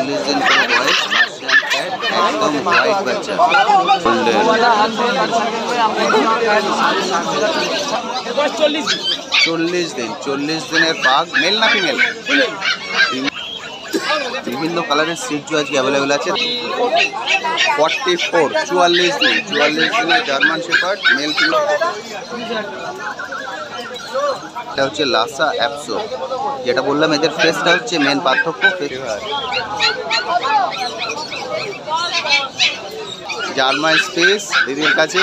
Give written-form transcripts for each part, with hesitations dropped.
40 दिन का बॉयज एकदम व्हाइट बच्चा 40 দিনের বাঘ মেল না ফিমেল বিভিন্ন কালারের সিট जो आज अवेलेबल আছে 44 দিনের জার্মান শেপার্ড মেল ফিমেল এটা হচ্ছে লাসা অ্যাপসো যেটা বললাম এদের ফেসটা হচ্ছে মেন পার্থক্য জার্মান স্পেস দিদির কাছে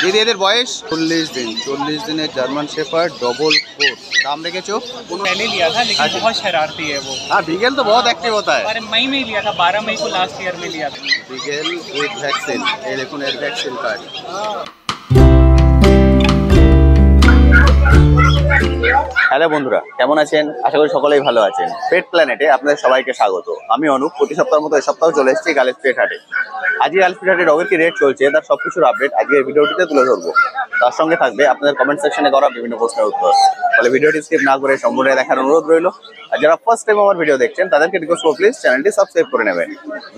দিদি এদের বয়স 40 দিনের জার্মান শেপার্ড डबल कोट दाम रेखेছো पहले लिया था लेकिन बहुत शरारती है वो। हाँ बीगल तो बहुत एक्टिव होता है। मई में लिया था 12 मई को लास्ट ईयर में लिया था बीगल विद वैक्सीन ये देखो एयर वैक्सीन कार्ड হ্যালো বন্ধুরা কেমন আছেন আশা করি সকলেই ভালো আছেন পেট প্ল্যানেটে আপনাদের সবাইকে স্বাগত আমি অনুপ প্রতি সপ্তাহের মতো এই সপ্তাহে চলে এসেছি গালেস পেট হাটে আজকে গালেস পেট হাটে ডগের কি রেট চলছে তার সবকিছুর আপডেট আজকে এই ভিডিওটিতে তুলে ধরবো তার সঙ্গে থাকবে আপনাদের কমেন্ট সেকশনে করা বিভিন্ন প্রশ্নের উত্তর তাহলে ভিডিওটি স্কিপ না করে সম্পূর্ণ দেখার অনুরোধ রইল আর যারা ফার্স্ট টাইম আমার ভিডিও দেখছেন তাদেরকে রিকোয়েস্ট করব প্লিজ চ্যানেলটি সাবস্ক্রাইব করে নেবেন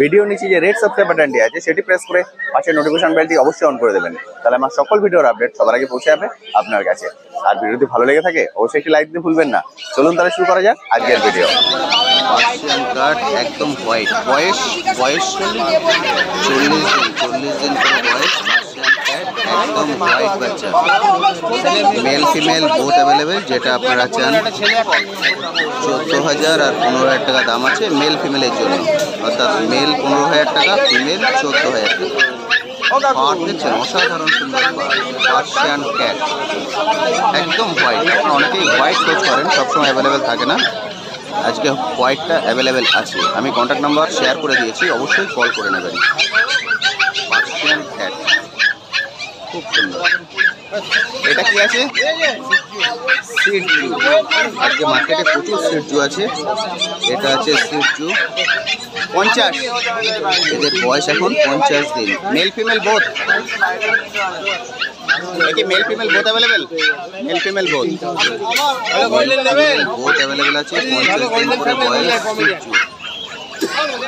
ভিডিও নিচে যে রেড সাবস্ক্রাইব বাটনটি আছে সেটি প্রেস করে পাশে নোটিফিকেশন বেলটি অবশ্যই অন করে দেবেন তাহলে আমার সকল ভিডিওর আপডেট সবার আগে পৌঁছে যাবে আপনার কাছে আর ভিডিওটি ভালো লেগে থাকে অবশ্যই একটি লাইক দিতে ভুলবেন না চলুন তাহলে শুরু করা যাক আজকের ভিডিও পার্সিয়ান কাট একদম হোয়াইট বয়স 40 দিন করে বয়স একদম হোয়াইট বাচ্চা মেল ফিমেল বোথ অ্যাভেলেবেল যেটা আপনারা চান 14,000 আর 15,000 টাকা দাম আছে মেল ফিমেলের জন্য অর্থাৎ মেল 15,000 টাকা ফিমেল 14,000 টাকা পার দেখছেন অসাধারণ সুন্দর পার্সিয়ান ক্যাট একদম হোয়াইট আপনারা অনেকেই হোয়াইট খোঁজ করেন সবসময় অ্যাভেলেবেল থাকে না আজকে হোয়াইটটা অ্যাভেলেবেল আছে আমি কন্ট্যাক্ট নাম্বার শেয়ার করে দিয়েছি অবশ্যই কল করে নেবেন পার্সিয়ান ক্যাট খুব সুন্দর এটা কি আছে সিট জু আজকে মার্কেটে প্রচুর সিট জু আছে এটা আছে সিট জু 50 এদের বয়স এখন 50 দিন মেল ফিমেল বোথ কি mail female both available male female both both available আছে 50 দিন করে বয়স সিট জু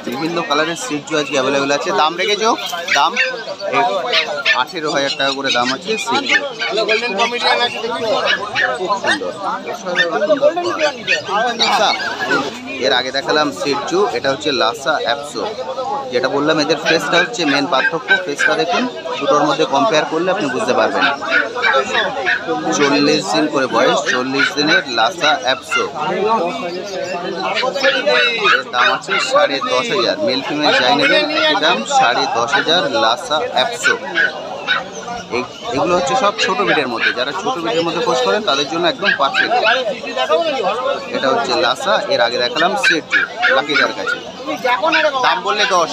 বিভিন্ন কালারের সিট জু আজকে অ্যাভেলেবেল আছে দাম রেখেছো দাম 18,000 টাকা করে দাম আছে সিট জু খুব সুন্দর এর আগে দেখালাম সিট জু এটা হচ্ছে লাসা অ্যাপসো যেটা বললাম এদের ফেসটা হচ্ছে মেন পার্থক্য ফেসটা দেখুন দুটোর মধ্যে কম্পেয়ার করলে আপনি বুঝতে পারবেন 40 দিন করে বয়স 40 দিনের লাসা অ্যাপসো এর দাম আছে 10,500 মেল ফিমেল যাই নেবেন একই দাম 10,500 লাসা অ্যাপসো এগুলো হচ্ছে সব ছোট বিটের মধ্যে যারা ছোট বিটের মধ্যে খোঁজ করেন তাদের জন্য একদম পারফেক্ট এটা হচ্ছে লাসা এর আগে দেখালাম সেট লাকিদার কাছে দাম বললে 10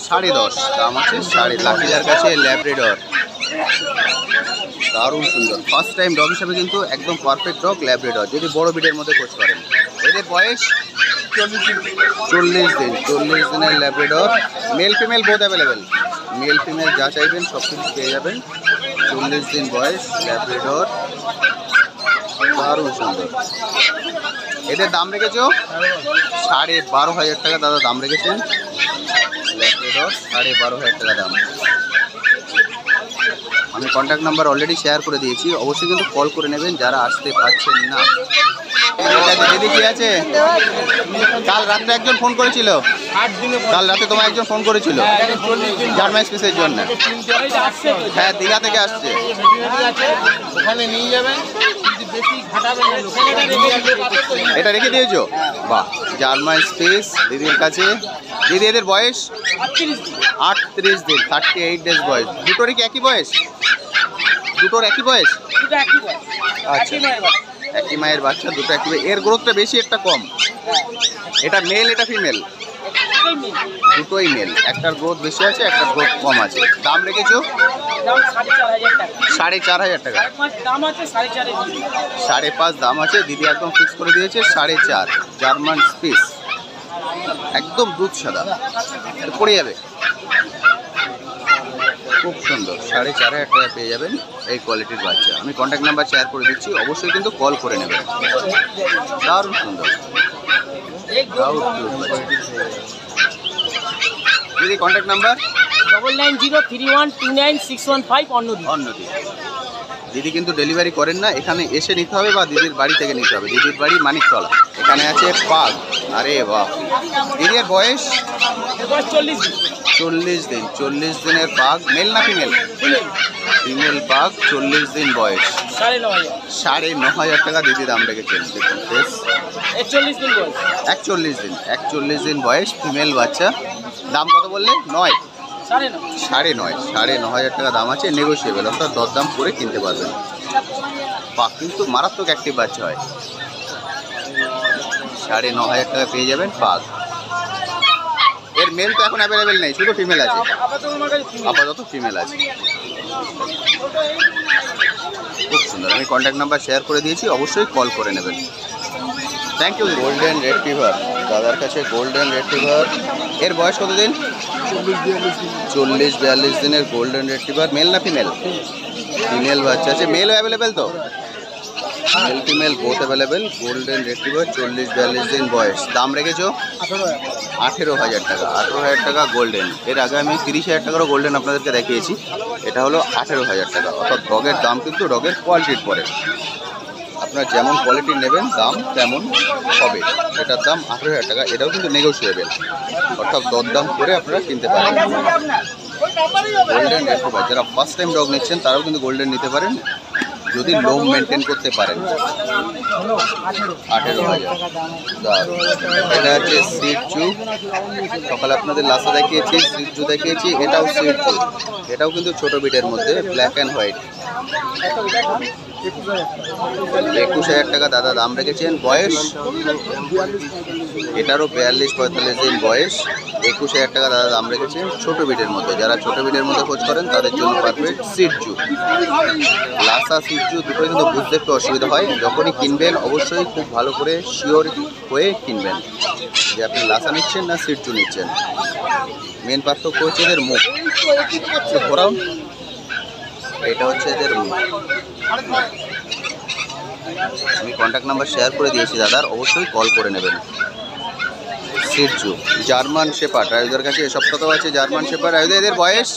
10.5 দাম আছে 10.5 লাকিদার কাছে ল্যাব্রাডর দারুণ সুন্দর ফার্স্ট টাইম ডগ হিসাবে কিন্তু একদম পারফেক্ট ডগ ল্যাব্রাডর যদি বড় বিটের মধ্যে খোঁজ করেন এদের বয়স 40 দিনের Labrador male female both available male female যা চাইবেন সব কিছু পেয়ে যাবেন 40 দিন বয়স ল্যাব্রাডর দারুণ সুন্দর এদের দাম রেখেছো 12,500 টাকা দাদা দাম রেখেছেন ল্যাব্রাডর 12,500 টাকা দাম আমি কন্ট্যাক্ট নাম্বার অলরেডি শেয়ার করে দিয়েছি অবশ্যই কিন্তু কল করে নেবেন যারা আসতে পারছেন না দিদি কি আছে কাল রাত্রে একজন ফোন করেছিল কাল রাতে তোমার একজন ফোন করেছিল জার্মান স্পেসের জন্য হ্যাঁ দীঘা থেকে আসছে ওখানে নিয়ে যাবেন এটা রেখে দিয়েছো বাহ জার্মান স্পেস দিদির কাছে দিদি এদের বয়স 38 দিন 38 ডেজ বয়স দুটোরই কি একই বয়স দুটোর একই বয়স আচ্ছা একই মায়ের বাচ্চা দুটো একই এর গ্রোথটা বেশি একটা কম এটা মেল এটা ফিমেল দুটোই মেল একটার গ্রোথ বেশি আছে একটার গ্রোথ কম আছে দাম রেখেছো 4,500 টাকা 5.5 দাম আছে দিদি একদম ফিক্স করে দিয়েছে 4.5 জার্মান স্পেস একদম দুধ সাদা পড়ে যাবে খুব সুন্দর 4,500 টাকা পেয়ে যাবেন এই কোয়ালিটির বাচ্চা আমি কন্ট্যাক্ট নাম্বার শেয়ার করে দিচ্ছি অবশ্যই কিন্তু কল করে নেবেন দারুণ সুন্দর দিদি কন্ট্যাক্ট নাম্বার? 9903129615 অন্যদিন। অন্যদিন। দিদি কিন্তু ডেলিভারি করেন না, এখানে এসে নিতে হবে বা দিদির বাড়ি থেকে নিতে হবে। দিদির বাড়ি মানিকতলা। এখানে আছে পাগ। আরে বাহ, দিদির বয়স? 40 দিন। 40 দিনের পাগ। মেল না ফিমেল? ফিমেল পাগ, 40 দিন বয়স। 9,500 টাকা দিদি দাম রেখেছেন। দেখুন বেশ, 41 দিন বয়স, ফিমেল বাচ্চা। দাম কত বললে? 9? 9,500 টাকা দাম আছে, নেগোসিয়েবল, অর্থাৎ দরদাম করে কিনতে পারবেন। পাক কিন্তু মারাত্মক অ্যাক্টিভ বাচ্চা হয়। 9,500 টাকা পেয়ে যাবেন পাক। এর মেল তো এখন অ্যাভেলেবেল নেই, শুধু ফিমেল আছে, আপাতত ফিমেল আছে। খুব সুন্দর। আমি কন্ট্যাক্ট নাম্বার শেয়ার করে দিয়েছি, অবশ্যই কল করে নেবেন। Thank you. গোল্ডেন রেট্রিভার দাদার কাছে, গোল্ডেন রেট্রিভার। এর বয়স কত দিন? 40-42 দিনের গোল্ডেন রেট্রিভার। মেল না ফিমেল? ফিমেল বাচ্চা আছে। মেলও অ্যাভেলেবেল তো? Mail female both available. Golden retriever, 40-42 দিন বয়স। দাম রেখেছো 18,000 টাকা। 18,000 টাকা গোল্ডেন। এর আগে আমি 30,000 টাকারও গোল্ডেন আপনাদেরকে দেখিয়েছি। এটা হলো 18,000 টাকা। অর্থাৎ ডগের দাম কিন্তু ডগের কোয়ালিটির পরে, আপনার যেমন কোয়ালিটি নেবেন দাম তেমন হবে। এটার দাম 18,000 টাকা। এটাও কিন্তু নেগোসিয়েবল, অর্থাৎ দরদাম করে আপনারা কিনতে পারেন। গোল্ডেন রেট্রিভার যারা ফার্স্ট টাইম ডগ নিচ্ছেন তারাও কিন্তু গোল্ডেন নিতে পারেন, যদি লোম মেনটেন করতে পারেন। 18,000। এটা হচ্ছে সিটজু। সকালে আপনাদের লাসা দেখিয়েছি, সিটজু দেখিয়েছি। এটাও সিটজু, এটাও কিন্তু ছোট বিটের মধ্যে, ব্ল্যাক অ্যান্ড হোয়াইট। 21,000 টাকা দাদা দাম রেখেছেন। বয়স এটারও 42-45 দিন বয়স। 21,000 টাকা দাদা দাম রেখেছেন। ছোট বিটের মধ্যে, যারা ছোট বিটের মধ্যে খোঁজ করেন তাদের জন্য পারফেক্ট সিটজু। লাসা সিটজু দুটোই কিন্তু বুঝতে একটু অসুবিধা হয়। যখনই কিনবেন অবশ্যই খুব ভালো করে শিওর হয়ে কিনবেন যে আপনি লাসা নিচ্ছেন না সিটজু নিচ্ছেন। মেন পার্থক্য হচ্ছে এদের মুখ। ঘোরাও, এটা হচ্ছে এদের মুখ। আমি কন্ট্যাক্ট নাম্বার শেয়ার করে দিয়েছি দাদার, অবশ্যই কল করে নেবেন। সিটজু জার্মান শেপার্ড রায়ুদের কাছে। এ সপ্তাহ আছে জার্মান শেপার্ড। রায়ুদা এদের বয়স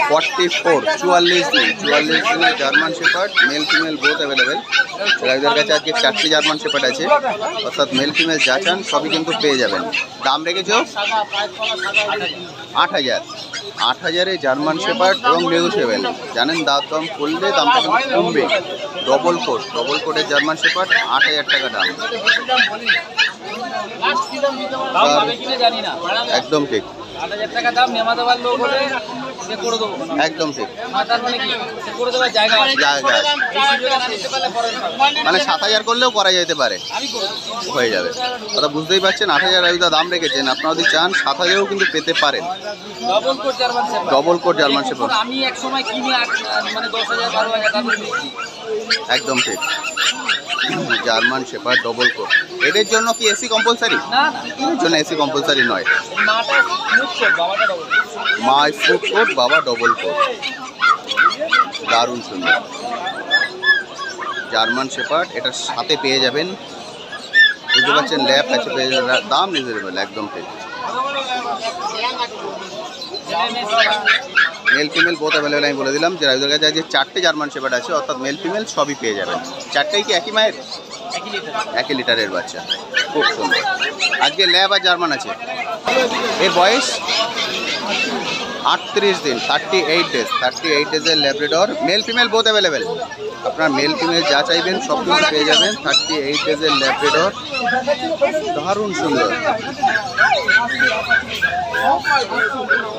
44 দিন। 44 দিনের German Shepherd, male female both available. রায়ুদের কাছে আজকে 4টি জার্মান শেপার্ড আছে, অর্থাৎ মেল ফিমেল যা চান সবই কিন্তু পেয়ে যাবেন। দাম রেখেছো 8,000। 8,000-এ জার্মান শেপার্ড এবং নেগোসিয়েবল। জানেন দাম করলে দামটা কিন্তু কমবে। ডবল কোটের জার্মান শেপার্ড 8,000 টাকা দাম। একদম ঠিক, 8,000 টাকা দাম। নেমাদাবার লোক হলে সে করে দেবো, একদম ঠিক। মাথার মানে কি সে করে দেওয়ার জায়গা আছে। মানে 7,000 করলেও করা যেতে পারে, হয়ে যাবে। কথা বুঝতেই পারছেন, 8,000 রায়ুদা দাম রেখেছেন। আপনারা যদি চান 7,000-ও কিন্তু পেতে পারেন। Double coat German shepherd. আমি এক সময় কিনে মানে 10,000 12,000 টাকা দিচ্ছি। একদম ঠিক। German shepherd double coat. এদের জন্য কি এসি কম্পালসারি? না, এর জন্য এসি কম্পালসারি নয়। মাটা স্মুথ কোট, বাবাটা ডবল। মা স্মুথ কোট, বাবা ডবল কোট। দারুণ সুন্দর জার্মান শেপার্ড। এটার সাথে পেয়ে যাবেন, বুঝতে পারছেন, ল্যাব আছে, পেয়ে যাবেন। দাম রিজনেবল, একদম ঠিক। Mail female both available. আমি বলে দিলাম যে রায়ুদের কাছে আজকে 4টে জার্মান শেপার্ড আছে, অর্থাৎ মেল ফিমেল সবই পেয়ে যাবেন। 4টাই কি একই মায়ের? 1 লিটারের বাচ্চা। খুব সুন্দর। আজকে ল্যাব আর জার্মান আছে। এর বয়স 38 দিন, 38 ডেজ। 38 ডেজের Labrador. Male female both available. আপনার মেল ফিমেল যা চাইবেন সব কিছু পেয়ে যাবেন। 38 ডেজের ল্যাব্রাডর, দারুণ সুন্দর।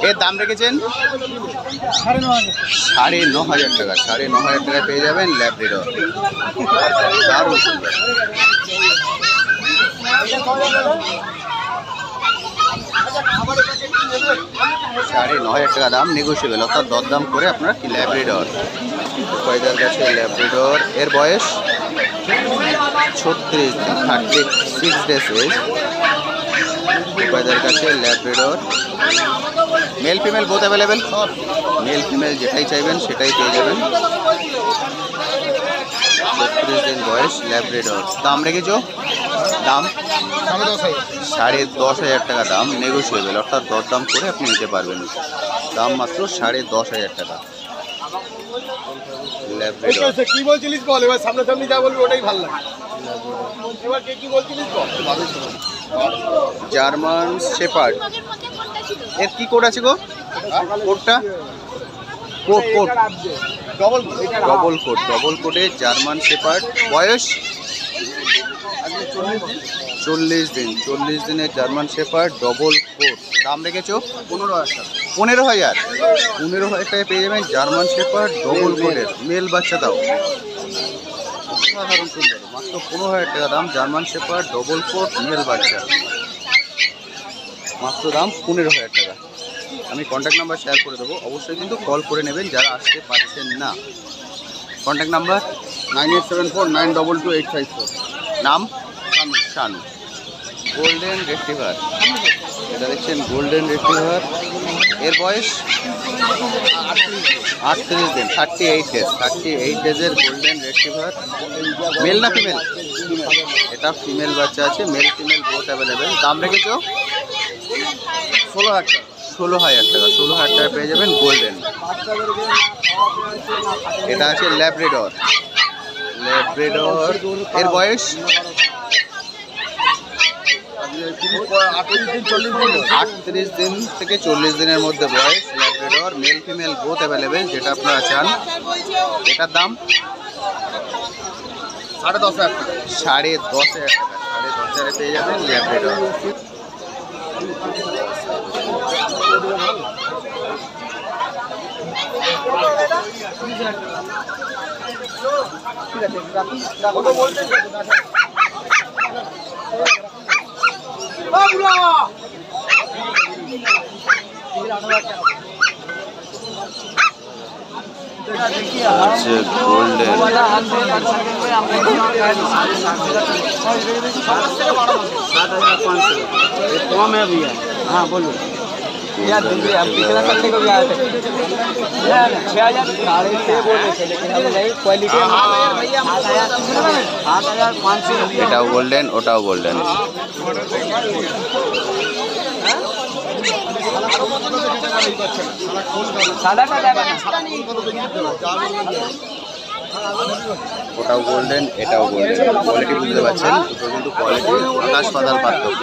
এর দাম রেখেছেন 9,500 টাকা। 9,500 টাকা পেয়ে যাবেন ল্যাব্রাডর, দারুণ সুন্দর। 9,500 টাকা দাম, নেগোসিয়েবল, অর্থাৎ দরদাম করে আপনারা কি ল্যাব্রাডর। কয়দার কাছে ল্যাব্রাডর। এর বয়স 36 দিন, 36 ডেজ এজ। কয়দার কাছে Labrador. Male female both available. Male female যেটাই চাইবেন সেটাই পেয়ে যাবেন। 36 দিন বয়স ল্যাব্রাডর। দাম রেখেছো দাম 10,500 টাকা দাম, নেগোসিয়েবল, অর্থাৎ দরদাম করে আপনি নিতে পারবেন। দাম মাত্র 10,500 টাকা। ল্যাব্রাডর কি বলছিলিস বল, এবার সামনে সামনে যা বলবি ওটাই ভালো লাগে। এবার কি বলছিলিস বল। জার্মান শেপার্ড, এর কি কোড আছে গো? কোডটা কোড ডবল কোডে জার্মান শেপার্ড, বয়স 40 দিন। 40 দিনের জার্মান শেপার্ড ডবল কোড। দাম রেখেছো 15,000 টাকায় পেয়ে যাবেন জার্মান শেপার্ড ডবল কোডের মেল বাচ্চা। দাও সাধারণ সুন্দর, মাত্র 15,000 টাকা দাম German shepherd double coat male বাচ্চা, মাত্র দাম 15,000 টাকা। আমি কন্ট্যাক্ট নাম্বার শেয়ার করে দেবো, অবশ্যই কিন্তু কল করে নেবেন যারা আসতে পারছেন না। Contact number 9874922854। নাম শানু। গোল্ডেন রিট্রিভার, এটা দেখছেন গোল্ডেন রিট্রিভার, এর বয়স 38 দিন, 38 ডেজের গোল্ডেন রিট্রিভার। মেল না ফিমেল? এটা ফিমেল বাচ্চা আছে, মেল ফিমেল বোথ অ্যাভেলেবেল। দাম রেখেছো 16,000 টাকা। 16,000 টাকা পেয়ে যাবেন গোল্ডেন। এটা আছে ল্যাব্রাডর, এর বয়স 38 দিন থেকে 40 দিনের মধ্যে বয়স। Labrador male female both available, যেটা আপনারা চান। এটার দাম 10,500 টাকা। 10,500 টাকা। 10,500 পেয়ে যাবেন ল্যাব্রাডর। গোল্ডেন कम है भैया। हाँ बोलो यार, दूसरे आप पिछला करने को भी आए थे 6,000 साढ़े 6 बोल रहे थे, लेकिन अब नहीं क्वालिटी 7,500। এটাও গোল্ডেন, ওটাও গোল্ডেন। सादा का जाएगा ना। ওটাও গোল্ডেন, এটাও গোল্ডেন। কোয়ালিটি বুঝতে পারছেন, দুটো কিন্তু কোয়ালিটি আকাশ পাতাল পার্থক্য।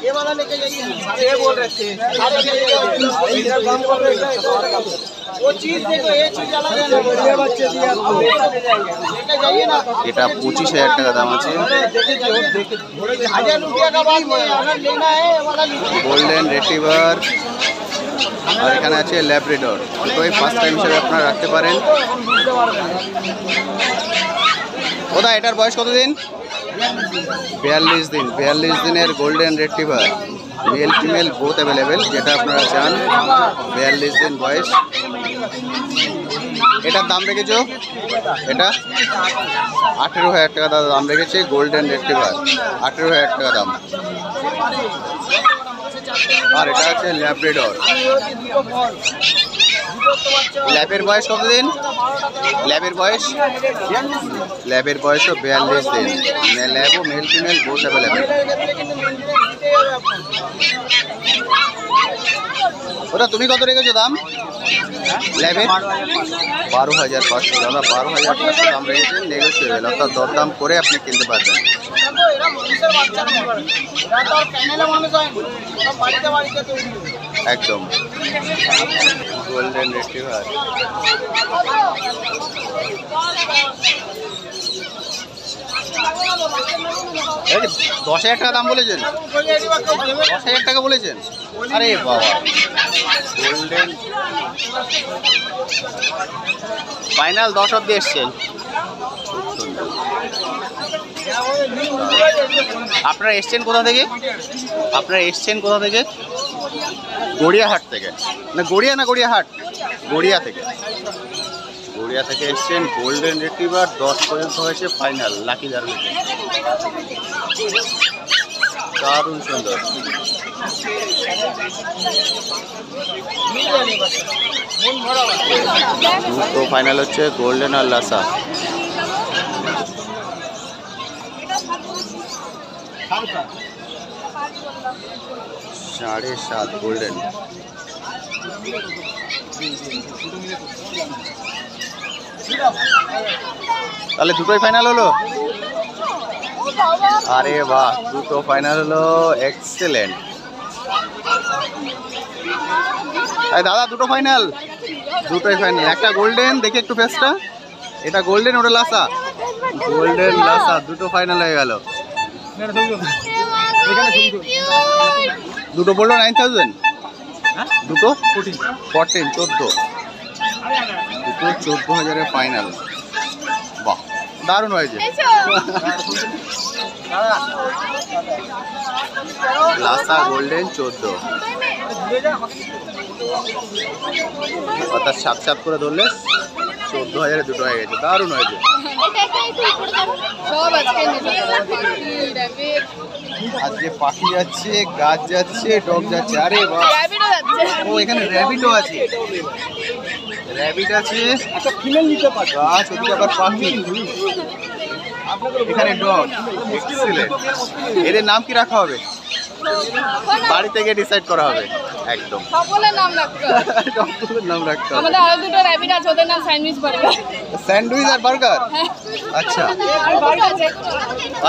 ये वाला लेके जाइए, ये बोल रहे थे वो चीज देखो, ये चीज अलग है ना, ये बच्चे दिया लेके जाइए ना। এটা 25,000 টাকা দাম আছে। 1,000 रुपया का बात नहीं, अगर लेना है ये वाला लीजिए। গোল্ডেন রিট্রিভার আর এখানে আছে ল্যাব্রাডর, দুটোই ফার্স্ট টাইম হিসেবে আপনারা রাখতে পারেন। ওদা এটার বয়স কত দিন? 42 দিন। 42 দিনের golden retriever, mail female both available, যেটা আপনারা চান। 42 দিন বয়স। এটার দাম রেখেছো? এটা 18,000 টাকা দাম রেখেছে গোল্ডেন রিট্রিভার, 18,000 টাকা দাম। আর এটা আছে ল্যাব্রাডর। ল্যাবের বয়স কতদিন? ল্যাবের বয়সও 42 দিন। ল্যাব ও মেল ফিমেল বোথ অ্যাভেলেবেল। ওটা তুমি কত রেখেছো দাম? ল্যাবের 12,500 দাদা, 12,500 দাম রেখেছেন। নেগোসিয়েবল, অর্থাৎ দরদাম করে আপনি কিনতে পারবেন। একদম গোল্ডেন রিট্রিভার। 10,000 টাকা দাম বলেছেন? 10,000 টাকা বলেছেন? আরে বাবা, গোল্ডেন ফাইনাল 10 অব্দি এসছেন। আপনারা এসছেন কোথা থেকে? গড়িয়াহাট থেকে? না গড়িয়া না গড়িয়াহাট? গড়িয়া থেকে। গড়িয়া থেকে এসছেন, গোল্ডেন রিট্রিভার 10 পর্যন্ত হয়েছে ফাইনাল লাকি জার্মিতে। দারুণ সুন্দর। দুটো ফাইনাল হচ্ছে গোল্ডেন আর লাসা। 7.5 গোল্ডেন। তাহলে দুটোই ফাইনাল হলো। আরে বাহ, দুটো ফাইনাল হলো, এক্সেলেন্ট। দাদা দুটো ফাইনাল, দুটোই ফাইনাল। একটা গোল্ডেন, দেখি একটু ফেসটা, এটা গোল্ডেন, ওটা লাসা। গোল্ডেন লাসা দুটো ফাইনাল হয়ে গেল। দুটো বললো 9,000, দুটো 14, 14 দুটো 14,000 ফাইনাল। বাহ, দারুণ হয়েছে। লাসা গোল্ডেন 14, অর্থাৎ 7 করে ধরলে 14,000 দুটো হয়ে গেছে। দারুণ হয়েছে। আজকে পাখি যাচ্ছে, গাছ যাচ্ছে, ডগ যাচ্ছে। আরে বাহ, ও এখানে র্যাবিটও আছে, র্যাবিট আছে, ফিমেল নিতে পারে, গাছ ওদিকে আবার পাখি, এখানে ডগ। এক্সেলেন্ট। এদের নাম কি রাখা হবে? বাড়ি থেকে ডিসাইড করা হবে একদম। সকলের নাম রাখতে হবে। সকলের নাম রাখতে হবে। আমাদের আরো দুটো র‍্যাবিট আছে, ওদের নাম স্যান্ডউইচ বার্গার। স্যান্ডউইচ আর বার্গার, আচ্ছা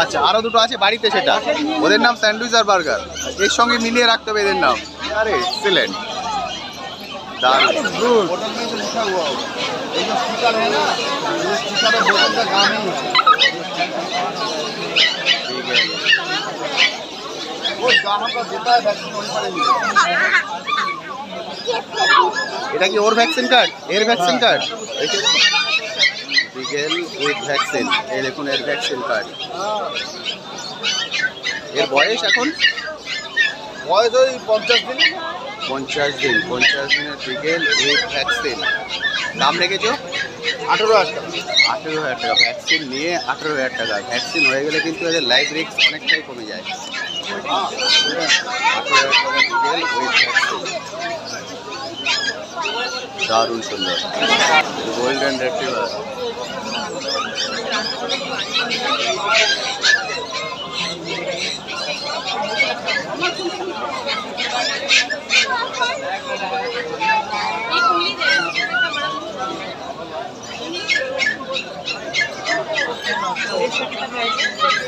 আচ্ছা, আরো দুটো আছে বাড়িতে, সেটা ওদের নাম স্যান্ডউইচ আর বার্গার। এর সঙ্গে মিলিয়ে রাখতে হবে এদের নাম। আরে এক্সেলেন্ট, দারুণ। এটা কি ওর ভ্যাকসিন কার্ড? এর ভ্যাকসিন কার্ড, বিগেল উইথ ভ্যাকসিন। এই দেখুন এর ভ্যাকসিন কার্ড। এর বয়স এখন বয়স ওই 50 দিন। 50 দিন। 50 দিনের বিগেল উইথ ভ্যাকসিন। দাম রেখেছো 18,000 টাকা। 18,000 টাকা। ভ্যাকসিন নিয়ে 18,000 টাকা। ভ্যাকসিন হয়ে গেলে কিন্তু এদের লাইফ রিস্ক অনেকটাই কমে যায়। 18,000 টাকা বিগেল উইথ ভ্যাকসিন। দারুণ সুন্দর। Golden retriever.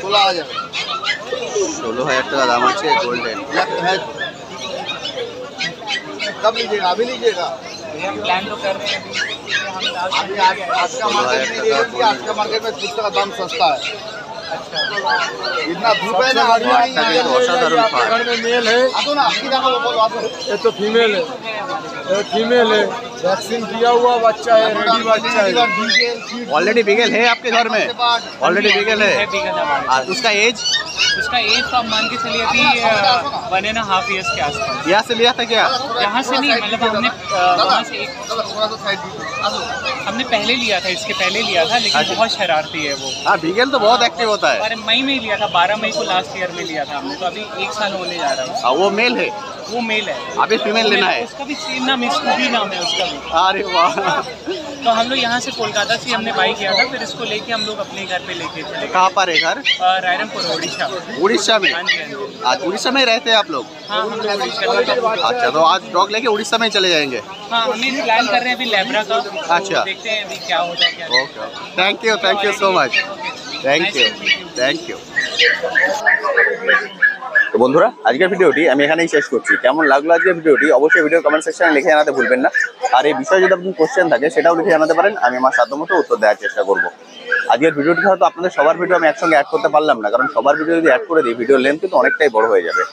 তোলা যাবে। 16,000 টাকা দাম আছে গোল্ডেন। कब लीजिएगा? अभी लीजिएगा? प्लान तो कर रहे हैं अभी आज का मार्केट में ये है कि आज का मार्केट में कुछ का दाम सस्ता है। इतना धूप है ना, অসাধারণ ফার্ম। घर में मेल है। आतो ना, आपकी दाम बोलो आप। ये तो फीमेल है, ये फीमेल है, वैक्सीन किया हुआ बच्चा है, रेडी बच्चा है। ऑलरेडी बिगल है आपके घर में? ऑलरेडी बिगल है। बिगल हमारे। और उसका एज? उसका एज तो आप मान के चलिए अभी 1.5 ईयर्स के आसपास। यहाँ से लिया था क्या? यहाँ से नहीं, मतलब हमने वहाँ से थोड़ा सा साइड दीजिए। हमने पहले लिया था, इसके पहले लिया था, लेकिन बहुत शरारती है वो। हाँ, बिगल तो बहुत एक्टिव होता है। और मई में ही लिया था, 12 मई को लास्ट ईयर में लिया था हमने, तो अभी 1 साल होने जा रहा है। हाँ, वो मेल है, वो मेल है। अभी फीमेल लेना है। उसका भी सेम नाम, स्कूबी नाम है उसका भी। अरे वाह। तो हम लोग यहाँ से कोलकाता से हमने बाई किया था, फिर इसको लेके हम लोग अपने घर पे लेके चले गए। कहाँ पर है घर? रायरंगपुर, उड़ीसा। उड़ीसा में? हाँ जी, हाँ जी। आज उड़ीसा में ही रहते हैं आप लोग? हाँ, हम लोग उड़ीसा में। अच्छा, तो आज डॉग लेके उड़ीसा में ही चले जाएंगे? हाँ, हम प्लान कर रहे हैं अभी लेब्रा का। अच्छा। तो देखते हैं अभी क्या होता है क्या नहीं। Okay, thank you so much. Thank you. তো বন্ধুরা, আজকের ভিডিওটি আমি এখানেই শেষ করছি। কেমন লাগলো আজকের ভিডিওটি অবশ্যই ভিডিও কমেন্ট সেকশনে লিখে জানাতে ভুলবেন না। আর এই বিষয়ে যদি আপনার কোশ্চেন থাকে সেটাও লিখে জানাতে পারেন, আমি আমার সাধ্যমতো উত্তর দেওয়ার চেষ্টা করব। আজকের ভিডিওটি হয়তো আপনাদের সবার ভিডিও আমি একসঙ্গে অ্যাড করতে পারলাম না, কারণ সবার ভিডিও যদি অ্যাড করে দিই ভিডিও লেন্থ কিন্তু অনেকটাই বড় হয়ে যাবে।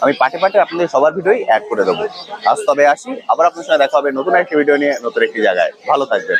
আমি পাটে পাটে আপনাদের সবার ভিডিওই অ্যাড করে দেবো। আজ তবে আসি, আবার আপনার সঙ্গে দেখা হবে নতুন একটি ভিডিও নিয়ে, নতুন একটি জায়গায়। ভালো থাকবেন।